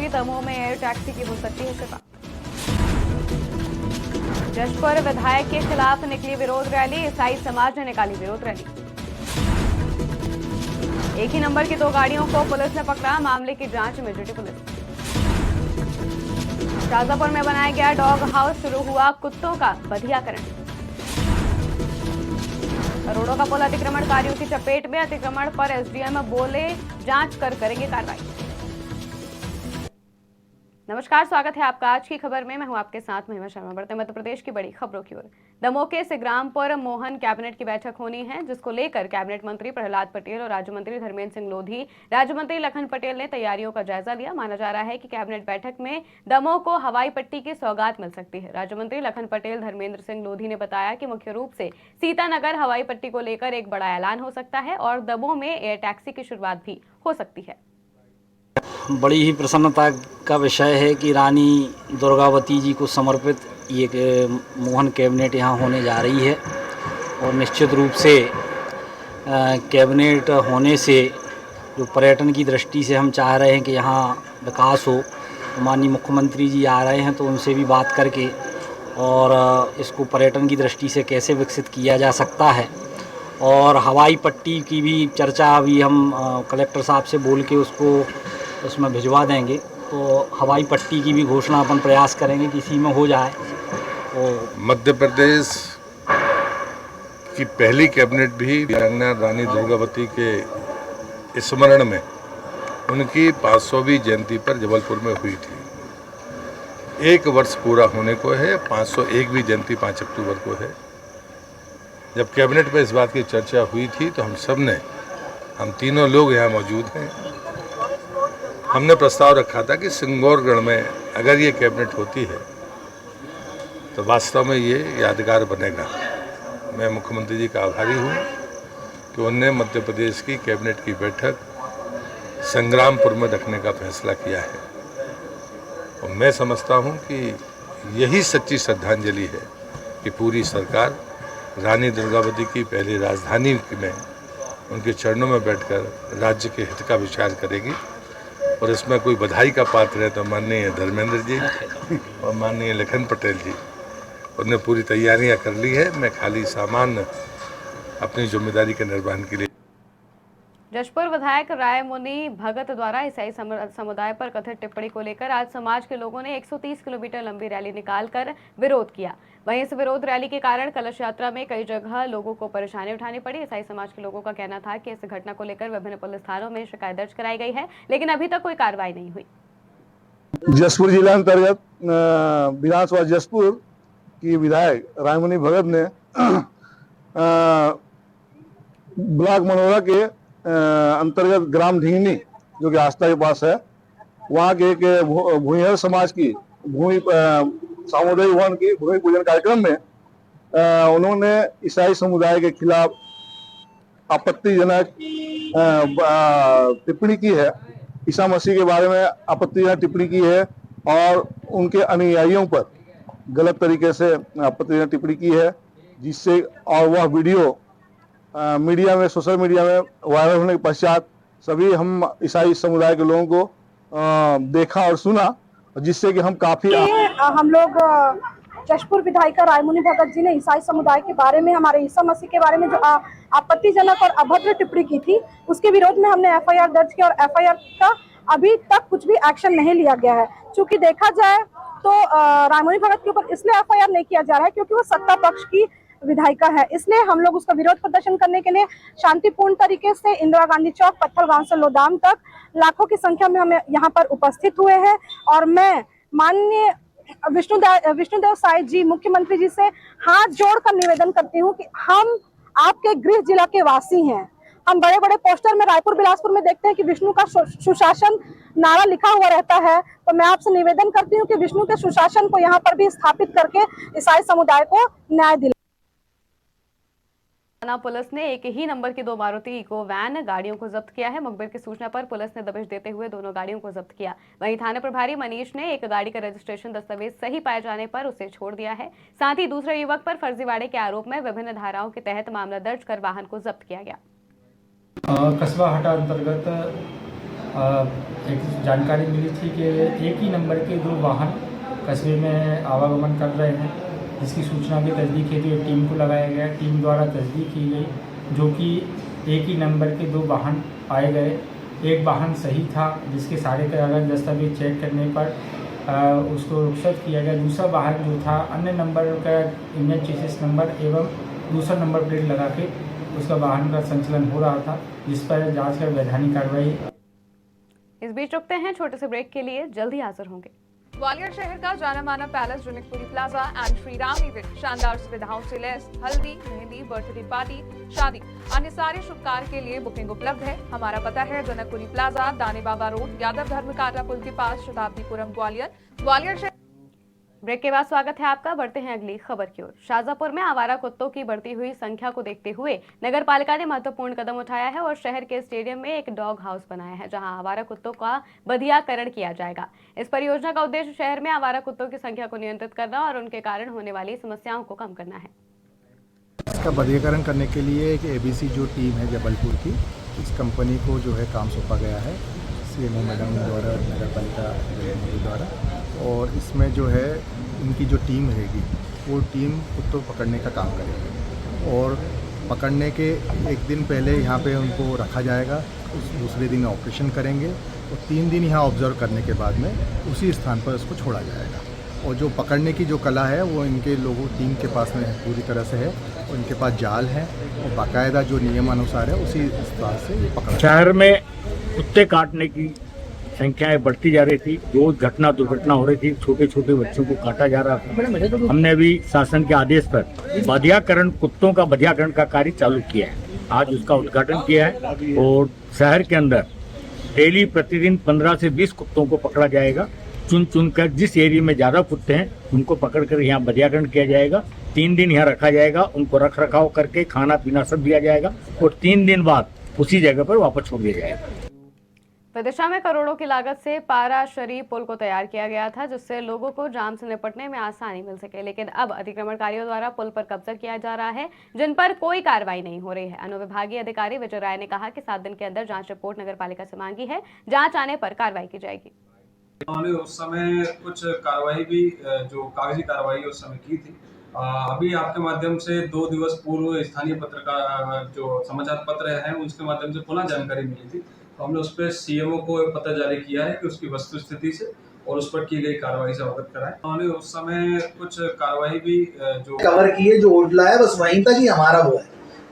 मंजूरी, दमोह में air taxi की हो सकती है शुरुआत। जशपुर विधायक के खिलाफ निकली विरोध रैली, ईसाई समाज ने निकाली विरोध रैली। एक ही नंबर की 2 गाड़ियों को पुलिस ने पकड़ा, मामले की जांच में जुटी पुलिस। शाजापुर में बनाया गया डॉग हाउस, शुरू हुआ कुत्तों का बधियाकरण। करोड़ों का पुल अतिक्रमणकारियों की चपेट में, अतिक्रमण पर एसडीएम बोले जांच कर करेंगे कार्रवाई। नमस्कार, स्वागत है आपका आज की खबर में। मैं हूं आपके साथ महिमा शर्मा। बढ़ते मध्य प्रदेश की बड़ी खबरों की ओर। दमोह के सिग्रामपुर मोहन कैबिनेट की बैठक होनी है, जिसको लेकर कैबिनेट मंत्री प्रहलाद पटेल और राज्य मंत्री धर्मेंद्र सिंह लोधी, राज्य मंत्री लखन पटेल ने तैयारियों का जायजा लिया। माना जा रहा है कि कैबिनेट बैठक में दमोह को हवाई पट्टी की सौगात मिल सकती है। राज्य मंत्री लखन पटेल धर्मेंद्र सिंह लोधी ने बताया कि मुख्य रूप से सीतानगर हवाई पट्टी को लेकर एक बड़ा ऐलान हो सकता है और दमोह में एयर टैक्सी की शुरुआत भी हो सकती है। बड़ी ही प्रसन्नता का विषय है कि रानी दुर्गावती जी को समर्पित ये मोहन कैबिनेट यहाँ होने जा रही है और निश्चित रूप से कैबिनेट होने से जो पर्यटन की दृष्टि से हम चाह रहे हैं कि यहाँ विकास हो, तो माननीय मुख्यमंत्री जी आ रहे हैं तो उनसे भी बात करके और इसको पर्यटन की दृष्टि से कैसे विकसित किया जा सकता है। और हवाई पट्टी की भी चर्चा अभी हम कलेक्टर साहब से बोल के उसको उसमें भिजवा देंगे, तो हवाई पट्टी की भी घोषणा अपन प्रयास करेंगे कि इसी में हो जाए। तो मध्य प्रदेश की पहली कैबिनेट भी वीरांगना रानी दुर्गावती के स्मरण में उनकी 500वीं जयंती पर जबलपुर में हुई थी। 1 वर्ष पूरा होने को है, 501वीं जयंती 5 अक्टूबर को है। जब कैबिनेट में इस बात की चर्चा हुई थी तो हम तीनों लोग यहाँ मौजूद हैं, हमने प्रस्ताव रखा था कि सिंगौरगढ़ में अगर ये कैबिनेट होती है तो वास्तव में ये यादगार बनेगा। मैं मुख्यमंत्री जी का आभारी हूँ कि उन्होंने मध्य प्रदेश की कैबिनेट की बैठक संग्रामपुर में रखने का फैसला किया है और मैं समझता हूँ कि यही सच्ची श्रद्धांजलि है कि पूरी सरकार रानी दुर्गावती की पहली राजधानी में उनके चरणों में बैठकर राज्य के हित का विचार करेगी। और इसमें कोई बधाई का पात्र है तो माननीय धर्मेंद्र जी और माननीय लखन पटेल जी, उन्होंने पूरी तैयारियां कर ली है। मैं खाली सामान्य अपनी जिम्मेदारी के निर्वहन के लिए। जशपुर विधायक रायमुनि भगत द्वारा ईसाई समुदाय पर कथित टिप्पणी को लेकर आज समाज के लोगों ने 130 किलोमीटर लंबी रैली निकालकर विरोध किया। वहीं इस विरोध रैली के कारण कलश यात्रा में कई जगह लोगों को परेशानी उठानी पड़ी। ईसाई समाज के लोगों का कहना था कि इस घटना को लेकर विभिन्न पुलिस थानों में शिकायत दर्ज कराई गई है, लेकिन अभी तक कोई कार्रवाई नहीं हुई। जशपुर जिला अंतर्गत विधानसभा जशपुर की विधायक रायमुनि भगत ने ब्लॉक मनोरा के अंतर्गत ग्राम ढींगनी जो कि आस्था के पास है, वहाँ के एक भूमिहर समाज की सामुदायिक भवन की भूमि पूजन कार्यक्रम में उन्होंने ईसाई समुदाय के खिलाफ आपत्तिजनक टिप्पणी की है। ईसा मसीह के बारे में आपत्तिजनक टिप्पणी की है और उनके अनुयायियों पर गलत तरीके से आपत्तिजनक टिप्पणी की है, जिससे और वह वीडियो मीडिया में, सोशल मीडिया में वायरल होने के पश्चात सभी हम ईसाई समुदाय के लोगों को देखा और सुना, जिससे कि हम काफी हम लोग जशपुर विधायिका रायमुनि भगत जी ने ईसाई समुदाय के बारे में, हमारे ईसा मसीह के बारे में जो आपत्तिजनक और अभद्र टिप्पणी की थी, उसके विरोध में हमने एफआईआर दर्ज किया और एफआईआर का अभी तक कुछ भी एक्शन नहीं लिया गया है। चूंकि देखा जाए तो रायमुनि भगत के ऊपर इसलिए एफआईआर नहीं किया जा रहा है क्योंकि वो सत्ता पक्ष की विधायिका है, इसलिए हम लोग उसका विरोध प्रदर्शन करने के लिए शांतिपूर्ण तरीके से इंदिरा गांधी चौक, पत्थल गांव से लोदाम तक लाखों की संख्या में हम यहाँ पर उपस्थित हुए हैं। और मैं माननीय विष्णुदेव साय जी, मुख्यमंत्री जी से हाथ जोड़कर निवेदन करती हूँ कि हम आपके गृह जिला के वासी हैं। हम बड़े बड़े पोस्टर में रायपुर बिलासपुर में देखते हैं कि विष्णु का सुशासन नारा लिखा हुआ रहता है, तो मैं आपसे निवेदन करती हूँ कि विष्णु के सुशासन को यहाँ पर भी स्थापित करके ईसाई समुदाय को न्याय दिलाएं। थाना पुलिस ने एक ही नंबर की 2 मारुति इको वैन गाड़ियों को जब्त किया है। मुखबिर की सूचना पर पुलिस ने दबिश देते हुए दोनों गाड़ियों को जब्त किया। वहीं थाना प्रभारी मनीष ने एक गाड़ी का रजिस्ट्रेशन दस्तावेज सही पाए जाने पर उसे छोड़ दिया है। साथ ही दूसरे युवक पर फर्जीवाड़े के आरोप में विभिन्न धाराओं के तहत मामला दर्ज कर वाहन को जब्त किया गया। कस्बा हटा अंतर्गत एक जानकारी मिली थी कि एक ही नंबर के 2 वाहन कस्बे में आवागमन कर रहे हैं, जिसकी सूचना की तस्दीक हेतु एक टीम को लगाया गया। टीम द्वारा तस्दीक की गई, जो कि एक ही नंबर के 2 वाहन पाए गए। एक वाहन सही था, जिसके सारे कागज दस्तावेज चेक करने पर उसको रुखसत किया गया। दूसरा वाहन जो था अन्य नंबर का इंजन चेसिस नंबर एवं दूसरा नंबर प्लेट लगा के उसका वाहन का संचालन हो रहा था, जिस पर जांच कर वैधानिक कार्रवाई। इस बीच रुकते हैं छोटे से ब्रेक के लिए, जल्द ही हाजिर होंगे। ग्वालियर शहर का जाना माना palace Janakpuri plaza and Shri Ram event शानदार सुविधाओं से लैस हल्दी, मेहंदी, बर्थडे पार्टी, शादी, अन्य सारे शुभ कार्य के लिए बुकिंग उपलब्ध है। हमारा पता है जनकपुरी प्लाजा, दानी बाबा रोड, यादव धर्म काटा पुल के पास, शताब्दीपुरम, ग्वालियर शहर। ब्रेक के बाद स्वागत है आपका। बढ़ते हैं अगली खबर की ओर। शाजापुर में आवारा कुत्तों की बढ़ती हुई संख्या को देखते हुए नगर पालिका ने महत्वपूर्ण कदम उठाया है और शहर के स्टेडियम में एक डॉग हाउस बनाया है, जहां आवारा कुत्तों का बधियाकरण किया जाएगा। इस परियोजना का उद्देश्य शहर में आवारा कुत्तों की संख्या को नियंत्रित करना और उनके कारण होने वाली समस्याओं को कम करना है। इसका बधियाकरण करने के लिए एक ABC जो टीम है जबलपुर की, इस कंपनी को जो है काम सौंपा गया है CMO मैडम द्वारा, नगर पालिका द्वारा। और इसमें जो है इनकी जो टीम रहेगी वो टीम कुत्तों पकड़ने का काम करेगी और पकड़ने के एक दिन पहले यहाँ पे उनको रखा जाएगा। उस दूसरे दिन ऑपरेशन करेंगे और 3 दिन यहाँ ऑब्जर्व करने के बाद में उसी स्थान पर उसको छोड़ा जाएगा। और जो पकड़ने की जो कला है वो इनके लोगों टीम के पास में पूरी तरह से है और इनके पास जाल है और बाकायदा जो नियमानुसार है उसी स्थान से ये पकड़ा। शहर में कुत्ते काटने की संख्याएं बढ़ती जा रही थी, रोज दुर्घटना हो रही थी, छोटे छोटे बच्चों को काटा जा रहा था। हमने अभी शासन के आदेश पर बधियाकरण, कुत्तों का बधियाकरण का कार्य चालू किया है। आज उसका उद्घाटन किया है और शहर के अंदर डेली प्रतिदिन 15 से 20 कुत्तों को पकड़ा जाएगा। चुन कर जिस एरिया में ज्यादा कुत्ते हैं उनको पकड़ कर यहाँ बधियाकरण किया जाएगा। 3 दिन यहाँ रखा जाएगा, उनको रख रखाव करके खाना पीना सब दिया जाएगा और 3 दिन बाद उसी जगह पर वापस छोड़ दिया जाएगा। विदिशा में करोड़ों की लागत से पाराशरी पुल को तैयार किया गया था, जिससे लोगों को जाम से निपटने में आसानी मिल सके, लेकिन अब अतिक्रमणकारियों द्वारा पुल पर कब्जा किया जा रहा है, जिन पर कोई कार्रवाई नहीं हो रही है। अनुविभागीय अधिकारी विजय राय ने कहा कि 7 दिन के अंदर जांच रिपोर्ट नगर पालिका से मांगी है, जांच आने पर कार्रवाई की जाएगी। उन्होंने उस समय कुछ कार्रवाई भी, जो कागजी कार्रवाई उस समय की थी। अभी आपके माध्यम से 2 दिवस पूर्व स्थानीय पत्रकार जो समाचार पत्र है उसके माध्यम से पुनः जानकारी मिली थी, तो हमने उस पर CMO को पत्र जारी किया है कि उसकी वस्तु स्थिति से और उस पर की गई कार्रवाई से अवगत कराएं। उन्होंने उस समय कुछ कार्रवाई भी जो कवर की है, जो ओडला है बस वहीं तक ही हमारा वो है,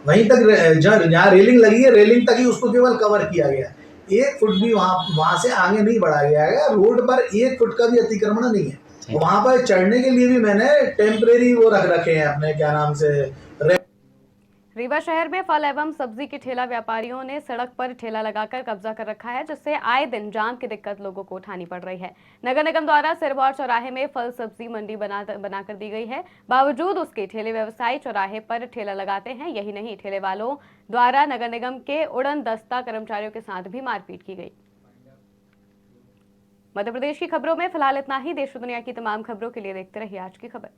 वहीं तक जहाँ रेलिंग लगी है रेलिंग तक ही उसको केवल कवर किया गया है। 1 फुट भी वहाँ से आगे नहीं बढ़ा गया है। रोड पर 1 फुट का भी अतिक्रमण नहीं है। वहाँ पर चढ़ने के लिए भी मैंने टेम्परेरी वो रख रखे हैं अपने क्या नाम से। रीवा शहर में फल एवं सब्जी के ठेला व्यापारियों ने सड़क पर ठेला लगाकर कब्जा कर रखा है, जिससे आए दिन जाम की दिक्कत लोगों को उठानी पड़ रही है। नगर निगम द्वारा सिरमौर चौराहे में फल सब्जी मंडी बनाकर दी गई है, बावजूद उसके ठेले व्यवसायी चौराहे पर ठेला लगाते हैं। यही नहीं, ठेले वालों द्वारा नगर निगम के उड़न दस्ता कर्मचारियों के साथ भी मारपीट की गई। मध्य प्रदेश की खबरों में फिलहाल इतना ही। देश और दुनिया की तमाम खबरों के लिए देखते रहिए आज की खबर।